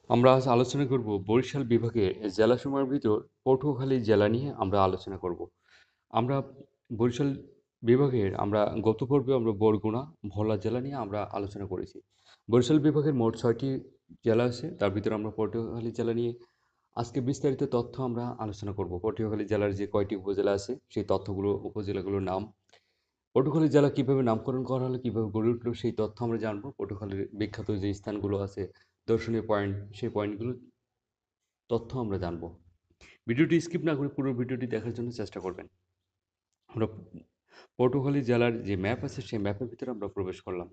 আমরা আজ আলোচনা করব বরিশাল বিভাগের জেলাসমূহের ভিতর পটুয়াখালী জেলা নিয়ে আমরা আলোচনা করব। আমরা বরিশাল বিভাগের গত পর্বে আমরা বরগুনা, ভোলা জেলা নিয়ে আমরা আলোচনা করেছি। বরিশাল বিভাগের মোট ৬টি জেলা আছে, তার ভিতরে আমরা পটুয়াখালী জেলা নিয়ে আজকে বিস্তারিত তথ্য আমরা আলোচনা করব। পটুয়াখালী জেলার যে কয়টি উপজেলা আছে সেই তথ্যগুলো, উপজেলাগুলোর নাম, পটুয়াখালী জেলা কিভাবে নামকরণ করা হলো, কিভাবে গড়ে উঠলো সেই তথ্য আমরা জানবো। পটুয়াখালীর বিখ্যাত যে স্থানগুলো আছে, দর্শনীয় পয়েন্ট, সেই পয়েন্টগুলো তথ্য আমরা জানবো। ভিডিওটি স্কিপ না করে পুরো ভিডিওটি দেখার জন্য চেষ্টা করবেন। আমরা পটুয়াখালী জেলার যে ম্যাপ আছে সেই ম্যাপের ভিতরে আমরা প্রবেশ করলাম।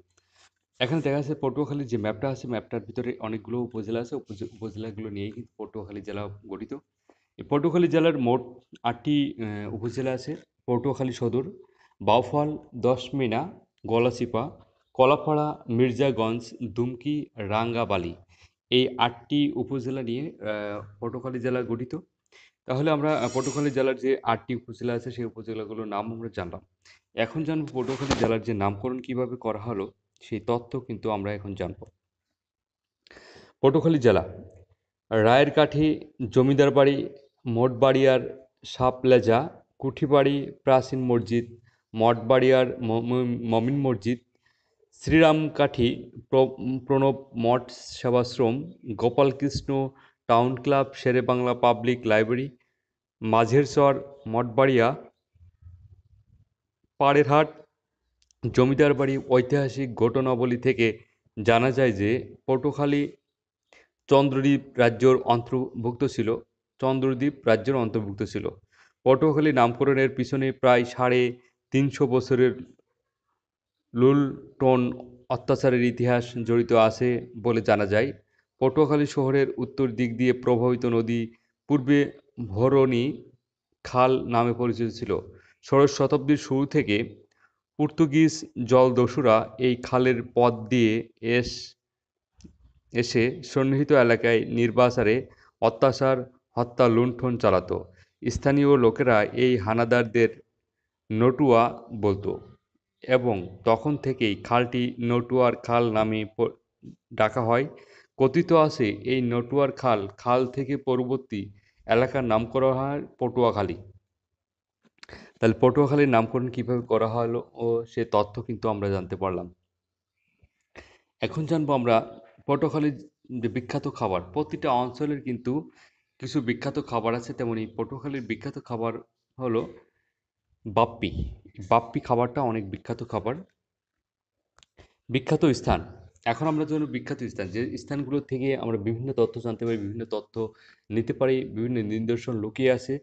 এখানে দেখা যাচ্ছে পটুয়াখালীর যে ম্যাপটা আছে, ম্যাপটার ভিতরে অনেকগুলো উপজেলা আছে, উপজেলাগুলো নিয়েই কিন্তু পটুয়াখালী জেলা গঠিত। এই পটুয়াখালী জেলার মোট ৮টি উপজেলা আছে। পটুয়াখালী সদর, বাউফল, দশমিনা, গলাচিপা, কলাপাড়া, মির্জাগঞ্জ, দুমকি, রাঙ্গাবালী, এই ৮টি উপজেলা নিয়ে পটুয়াখালী জেলা গঠিত। তাহলে আমরা পটুয়াখালী জেলার যে ৮টি উপজেলা আছে সেই উপজেলাগুলোর নাম আমরা জানলাম। এখন জানবো পটুয়াখালী জেলার যে নামকরণ কিভাবে করা হলো সেই তথ্য কিন্তু আমরা এখন জানবো। পটুয়াখালী জেলা: রায়ের কাঠি, জমিদার বাড়ি, মঠবাড়িয়ার সাপলেজা, কুঠিবাড়ি, প্রাচীন মসজিদ, মঠবাড়িয়ার মমিন মসজিদ, Sriramkathi, Pranab Math Sevashram, Gopalkrishna town club, Sherebangla public library, Majherchar, Mathbaria, Parerhat, জমিদার বাড়ি। ঐতিহাসিক ঘটনাবলী থেকে জানা যায় যে পটুয়াখালী চন্দ্রদ্বীপ রাজ্যের অন্তর্ভুক্ত ছিল। পটুয়াখালী নামকরণের পিছনে প্রায় ৩৫০ বছরের লুণ্ঠন অত্যাচারের ইতিহাস জড়িত আছে বলে জানা যায়। পটুয়াখালী শহরের উত্তর দিক দিয়ে প্রবাহিত নদী পূর্বে ভরণী খাল নামে পরিচিত ছিল। ষোড়শ শতাব্দীর শুরু থেকে পর্তুগিজ জলদস্যুরা এই খালের পথ দিয়ে এসে সন্নিহিত এলাকায় নির্বিচারে অত্যাচার, হত্যা, লুণ্ঠন চালাত। স্থানীয় লোকেরা এই হানাদারদের নটুয়া বলত এবং তখন থেকেই খালটি নটুয়ার খাল নামে ডাকা হয়। কথিত আছে এই নটুয়ার খাল থেকে পরবর্তী এলাকার নাম করা হয় পটুয়াখালী। তাহলে পটুয়াখালীর নামকরণ কিভাবে করা হলো ও সে তথ্য কিন্তু আমরা জানতে পারলাম। এখন জানবো আমরা পটুয়াখালীর যে বিখ্যাত খাবার। প্রতিটা অঞ্চলের কিন্তু কিছু বিখ্যাত খাবার আছে, তেমনি পটুয়াখালীর বিখ্যাত খাবার হলো বাপ্পি। বাপ্পি খাবারটা অনেক বিখ্যাত খাবার। বিখ্যাত স্থান: এখন আমরা জানবো বিখ্যাত স্থান, যে স্থানগুলো থেকে আমরা বিভিন্ন তথ্য জানতে পারি, বিভিন্ন তথ্য নিতে পারি, বিভিন্ন নিদর্শন লুকিয়ে আছে।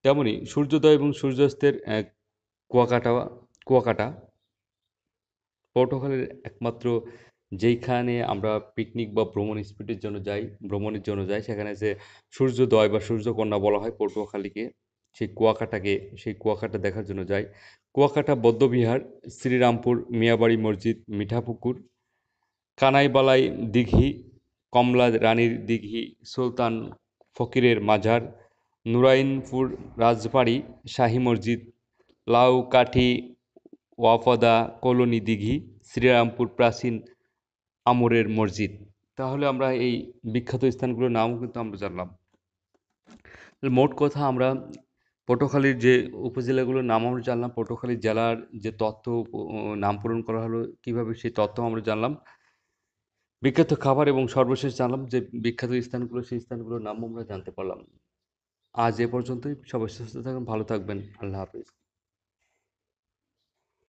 তেমনি সূর্যোদয় এবং সূর্যাস্তের কুয়াকাটা কুয়াকাটা পটুয়াখালীর একমাত্র যেইখানে আমরা পিকনিক বা ভ্রমণের জন্য যাই, সেখানে যে সূর্যোদয় বা সূর্যকন্যা বলা হয় পটুয়াখালীকে, সেই কুয়াকাটা দেখার জন্য যাই। কুয়াকাটা বৌদ্ধবিহার, শ্রীরামপুর, মিয়াবাড়ি মসজিদ, মিঠাপুকুর, কানাইবালাই দিঘি, কমলা রানীর দিঘি, সুলতান ফকিরের মাজার, নুরাইনপুর রাজবাড়ি, শাহী মসজিদ, লাউকাঠি ওয়াফদা কলোনি দিঘি, শ্রীরামপুর প্রাচীন আমরের মসজিদ। তাহলে আমরা এই বিখ্যাত স্থানগুলোর নামও কিন্তু আমরা জানলাম। মোট কথা আমরা পটুয়াখালীর যে উপজেলাগুলোর নাম আমরা জানলাম, পটুয়াখালী জেলার যে তথ্য নামকরণ করা হলো কীভাবে সেই তথ্য আমরা জানলাম, বিখ্যাত খাবার এবং সর্বশেষ জানলাম যে বিখ্যাত স্থানগুলো, সেই স্থানগুলোর নামও আমরা জানতে পারলাম। আজ এ পর্যন্তই। সবাই সুস্থ থাকবেন, ভালো থাকবেন। আল্লাহ হাফেজ।